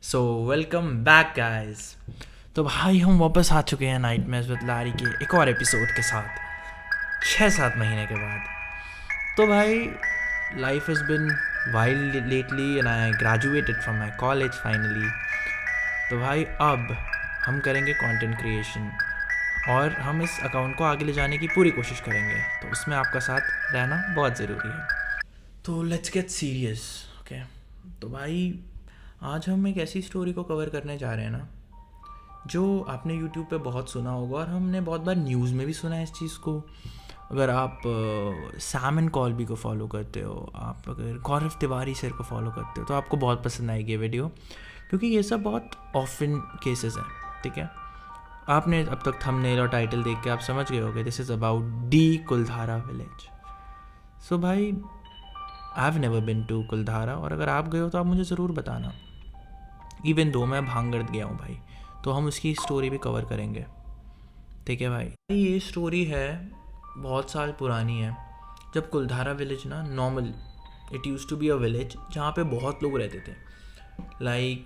So welcome back guys. तो भाई हम वापस आ चुके हैं नाइटमेयर्स विद लारी के एक और एपिसोड के साथ 6-7 महीने के बाद। तो भाई life has been wild lately and I graduated from my college finally. तो भाई अब हम करेंगे कंटेंट क्रिएशन और हम इस अकाउंट को आगे ले जाने की पूरी कोशिश करेंगे। तो उसमें आपका साथ रहना बहुत ज़रूरी है। तो लेट्स गेट सीरियस। ओके, तो भाई आज हम एक ऐसी स्टोरी को कवर करने जा रहे हैं ना जो आपने यूट्यूब पे बहुत सुना होगा और हमने बहुत बार न्यूज़ में भी सुना है इस चीज़ को। अगर आप सैम एंड कॉल्बी को फॉलो करते हो, आप अगर गौरव तिवारी सर को फॉलो करते हो तो आपको बहुत पसंद आएगी ये वीडियो, क्योंकि ये सब बहुत ऑफन केसेस हैं। ठीक है, आपने अब तक थंबनेल और टाइटल देख के आप समझ गए होगे this is about the Kuldhara village. So भाई I have never been to Kuldhara, और अगर आप गए हो तो आप मुझे ज़रूर बताना। इवन दो मैं भांगड़ गया हूँ भाई, तो हम उसकी स्टोरी भी कवर करेंगे। ठीक है भाई, ये स्टोरी है बहुत साल पुरानी है, जब कुलधारा विलेज ना normal it used to be a village जहाँ पे बहुत लोग रहते थे। लाइक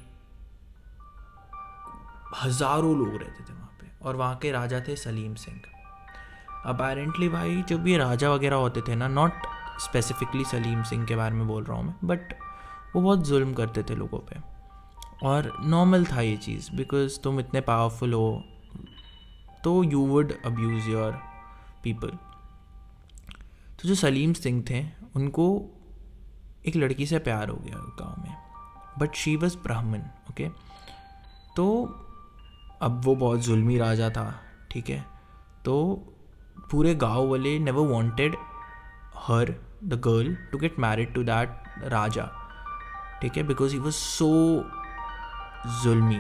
हज़ारों लोग रहते थे वहाँ पे, और वहाँ के राजा थे सलीम सिंह। अपेरेंटली भाई जब ये राजा वगैरह होते थे ना, नॉट स्पेसिफिकली सलीम सिंह के बारे में बोल रहा हूँ मैं, बट वो बहुत जुल्म करते थे लोगों पे। और नॉर्मल था ये चीज़, बिकॉज तुम इतने पावरफुल हो तो you would abuse your people. तो जो सलीम सिंह थे उनको एक लड़की से प्यार हो गया गांव में, बट शी वॉज ब्राह्मण। ओके, तो अब वो बहुत जुल्मी राजा था। ठीक है, तो पूरे गांव वाले never wanted her the girl to get married to that raja. ठीक है, बिकॉज ही वॉज सो जुल्मी।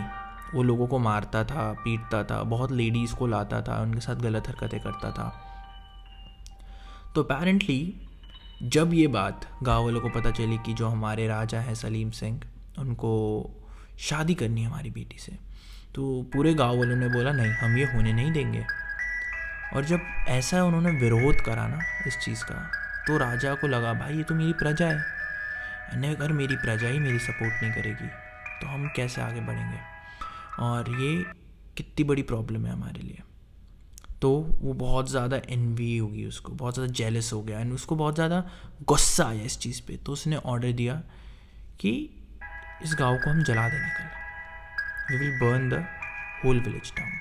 वो लोगों को मारता था, पीटता था, बहुत लेडीज़ को लाता था, उनके साथ गलत हरकतें करता था। तो अपेरेंटली जब ये बात गाँव वालों को पता चली कि जो हमारे राजा हैं सलीम सिंह, उनको शादी करनी है हमारी बेटी से, तो पूरे गाँव वालों ने बोला नहीं, हम ये होने नहीं देंगे। और जब ऐसा उन्होंने विरोध करा ना इस चीज़ का, तो राजा को लगा भाई ये तो मेरी प्रजा है, अगर मेरी प्रजा ही मेरी सपोर्ट नहीं करेगी तो हम कैसे आगे बढ़ेंगे, और ये कितनी बड़ी प्रॉब्लम है हमारे लिए। तो वो बहुत ज़्यादा एनवी होगी, उसको बहुत ज़्यादा जेलस हो गया एंड उसको बहुत ज़्यादा गुस्सा आया इस चीज़ पे। तो उसने ऑर्डर दिया कि इस गांव को हम जला देंगे कल, we will burn the whole village down.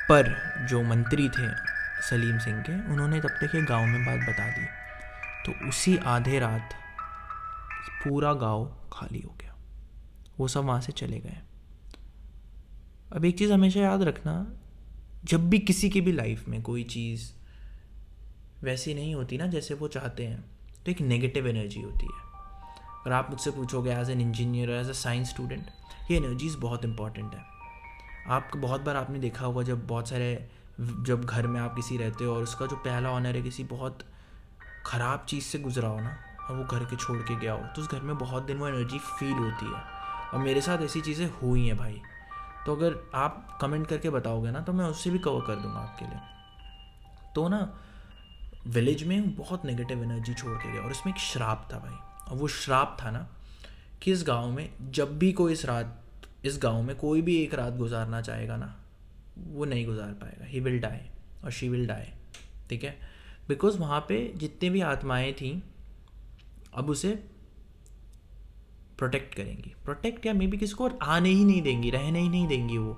पर जो मंत्री थे सलीम सिंह के, उन्होंने तब तक ये गांव में बात बता दी, तो उसी आधे रात पूरा गांव खाली हो गया, वो सब वहाँ से चले गए। अब एक चीज़ हमेशा याद रखना, जब भी किसी की भी लाइफ में कोई चीज़ वैसी नहीं होती ना जैसे वो चाहते हैं, तो एक नेगेटिव एनर्जी होती है। और आप मुझसे पूछोगे as an engineer, as a science student, ये एनर्जीज़ बहुत इंपॉर्टेंट है। आपको बहुत बार आपने देखा होगा जब घर में आप किसी रहते हो और उसका जो पहला ऑनर है किसी बहुत ख़राब चीज़ से गुजरा हो ना, और वो घर के छोड़ के गया हो, तो उस घर में बहुत दिन वो एनर्जी फील होती है। और मेरे साथ ऐसी चीज़ें हुई हैं भाई। तो अगर आप कमेंट करके बताओगे ना तो मैं उससे भी कवर कर दूंगा आपके लिए। तो ना विलेज में बहुत नेगेटिव एनर्जी छोड़ के गया, और उसमें एक श्राप था भाई। और वो श्राप था ना कि इस गांव में जब भी कोई इस गांव में कोई भी एक रात गुजारना चाहेगा ना, वो नहीं गुजार पाएगा, ही विल डाई और शी विल डाई। ठीक है, बिकॉज वहाँ पे जितनी भी आत्माएं थी अब उसे प्रोटेक्ट करेंगी, प्रोटेक्ट या मे बी किसी को आने ही नहीं देंगी, रहने ही नहीं देंगी वो।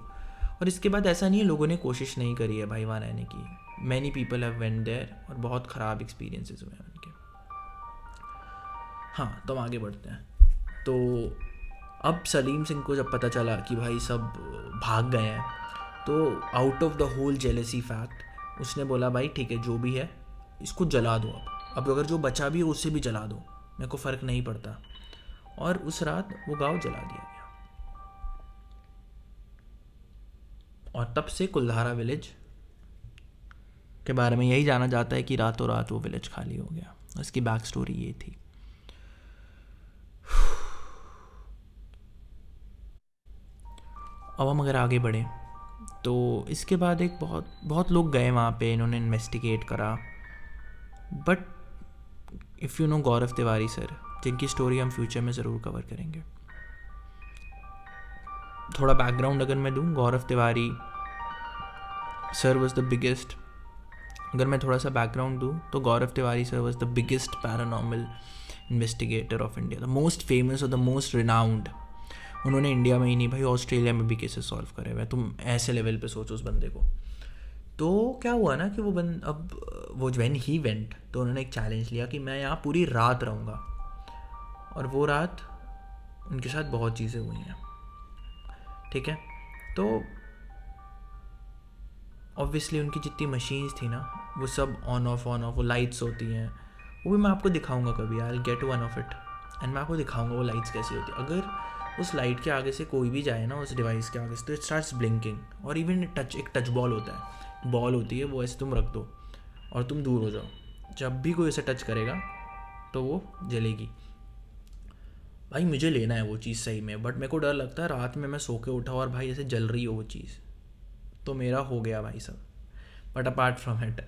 और इसके बाद ऐसा नहीं है लोगों ने कोशिश नहीं करी है भाई वहाँ रहने की, many people have went there और बहुत ख़राब एक्सपीरियंसेस हुए हैं उनके। हाँ, तो हम आगे बढ़ते हैं। तो अब सलीम सिंह को जब पता चला कि भाई सब भाग गए हैं, तो out of the whole jealousy fact उसने बोला भाई ठीक है जो भी है इसको जला दो, अब अगर जो बचा भी हो उससे भी जला दो, मेरे को फ़र्क नहीं पड़ता। और उस रात वो गांव जला दिया गया, और तब से कुलधारा विलेज के बारे में यही जाना जाता है कि रातों रात वो विलेज खाली हो गया। इसकी बैक स्टोरी ये थी। अब हम अगर आगे बढ़ें तो इसके बाद एक बहुत बहुत लोग गए वहाँ पे, इन्होंने इन्वेस्टिगेट करा, but if you know Gaurav Tiwari sir, जिनकी स्टोरी हम फ्यूचर में ज़रूर कवर करेंगे, थोड़ा बैकग्राउंड अगर मैं दूँ, Gaurav Tiwari sir was the biggest, अगर मैं थोड़ा सा बैकग्राउंड दूँ तो Gaurav Tiwari sir was the biggest paranormal investigator of India, the most famous और द मोस्ट रिनाउंड। उन्होंने इंडिया में ही नहीं भाई, ऑस्ट्रेलिया में भी केसेस सॉल्व करे हुए। तुम ऐसे लेवल पे सोचो उस बंदे को। तो क्या हुआ ना कि अब वो व्हेन ही वेंट, तो उन्होंने एक चैलेंज लिया कि मैं यहाँ पूरी रात रहूँगा। और वो रात उनके साथ बहुत चीज़ें हुई हैं, ठीक है। तो ऑब्वियसली उनकी जितनी मशीन्स थी ना, वो सब ऑन ऑफ, वो लाइट्स होती हैं, वो भी मैं आपको दिखाऊंगा कभी, I will get one of it and मैं आपको दिखाऊंगा वो लाइट्स कैसी होती है। अगर उस लाइट के आगे से कोई भी जाए ना, उस डिवाइस के आगे से, तो इट स्टार्ट्स ब्लिंकिंग। और इवन एक टच बॉल होता है, बॉल होती है, वो ऐसे तुम रख दो और तुम दूर हो जाओ, जब भी कोई ऐसे टच करेगा तो वो जलेगी। भाई मुझे लेना है वो चीज़ सही में, बट मेरे को डर लगता है रात में मैं सो के उठा और भाई ऐसे जल रही हो वो चीज़, तो मेरा हो गया भाई सब। बट अपार्ट फ्रॉम इट,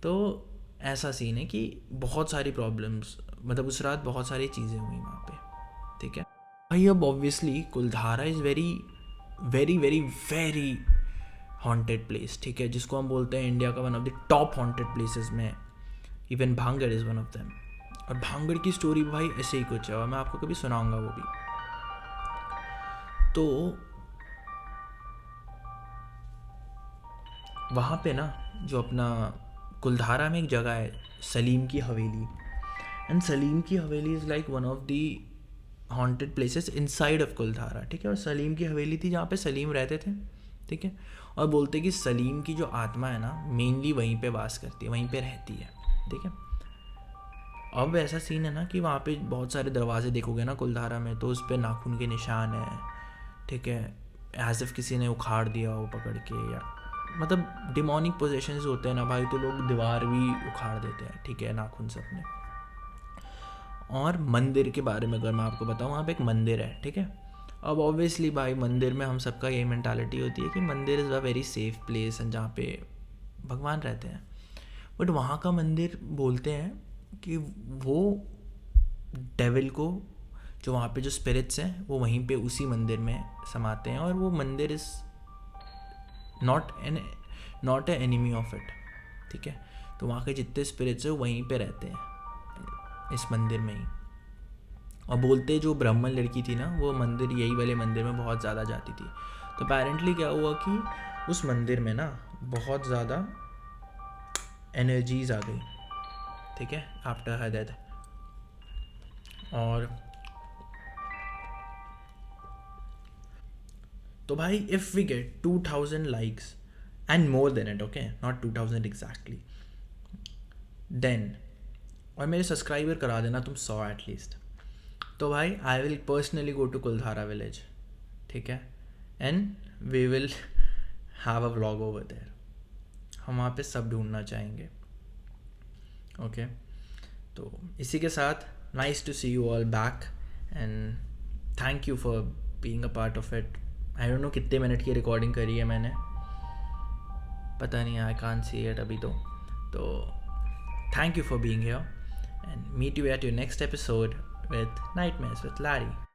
तो ऐसा सीन है कि बहुत सारी प्रॉब्लम्स, मतलब उस रात बहुत सारी चीज़ें हुई वहाँ पे, ठीक है भाई। अब obviously Kuldhara is very very very very haunted place, ठीक है, जिसको हम बोलते हैं इंडिया का one of the top haunted places में। Even Bhangarh is one of them. और भांगड़ की स्टोरी भाई ऐसे ही कुछ है, और मैं आपको कभी सुनाऊंगा वो भी। तो वहाँ पे ना, जो अपना कुलधारा में एक जगह है सलीम की हवेली, एंड सलीम की haveli is like one of the haunted places inside of Kuldhara, ठीक है। और सलीम की हवेली थी जहाँ पे सलीम रहते थे, ठीक है। और बोलते कि सलीम की जो आत्मा है ना, मेनली वहीं पे वास करती है, वहीं पे रहती है, ठीक है। अब ऐसा सीन है ना कि वहाँ पे बहुत सारे दरवाजे देखोगे ना कुलधारा में, तो उस पर नाखून के निशान है, ठीक है, एज इफ किसी ने उखाड़ दिया हो पकड़ के, या मतलब डिमोनिक पोजेशंस होते हैं ना भाई, तो लोग दीवार भी उखाड़ देते हैं, ठीक है, नाखून से अपने। और मंदिर के बारे में अगर मैं आपको बताऊँ, वहाँ पे एक मंदिर है, ठीक है। अब ऑब्वियसली भाई मंदिर में हम सबका यही मेंटालिटी होती है कि मंदिर is a very safe place and जहाँ पे भगवान रहते हैं। बट वहाँ का मंदिर बोलते हैं कि वो डेविल को, जो वहाँ पे जो स्पिरिट्स हैं, वो वहीं पे उसी मंदिर में समाते हैं, और वो मंदिर is not a enemy of it, ठीक है। तो वहाँ के जितने स्पिरिट्स हैं वहीं पे रहते हैं इस मंदिर में ही। और बोलते जो ब्राह्मण लड़की थी ना, वो मंदिर, यही वाले मंदिर में बहुत ज़्यादा जाती थी। तो अपेरेंटली क्या हुआ कि उस मंदिर में ना बहुत ज़्यादा एनर्जीज आ गई, ठीक है, आफ्टर हर डेथ। और तो भाई if we get 2000 likes and more than it, okay, not 2000 exactly, then, और मेरे सब्सक्राइबर करा देना तुम 100 एटलीस्ट, तो भाई I will personally go to Kuldhara village, ठीक है, and we will have a vlog over there. हम वहाँ पे सब ढूंढना चाहेंगे, ओके। तो इसी के साथ nice to see you all back and thank you for being a part of it. I don't know कितने मिनट की रिकॉर्डिंग करी है मैंने, पता नहीं, आई कांट सी इट अभी तो thank you for being here and meet you at your next episode with Nightmares with Larry.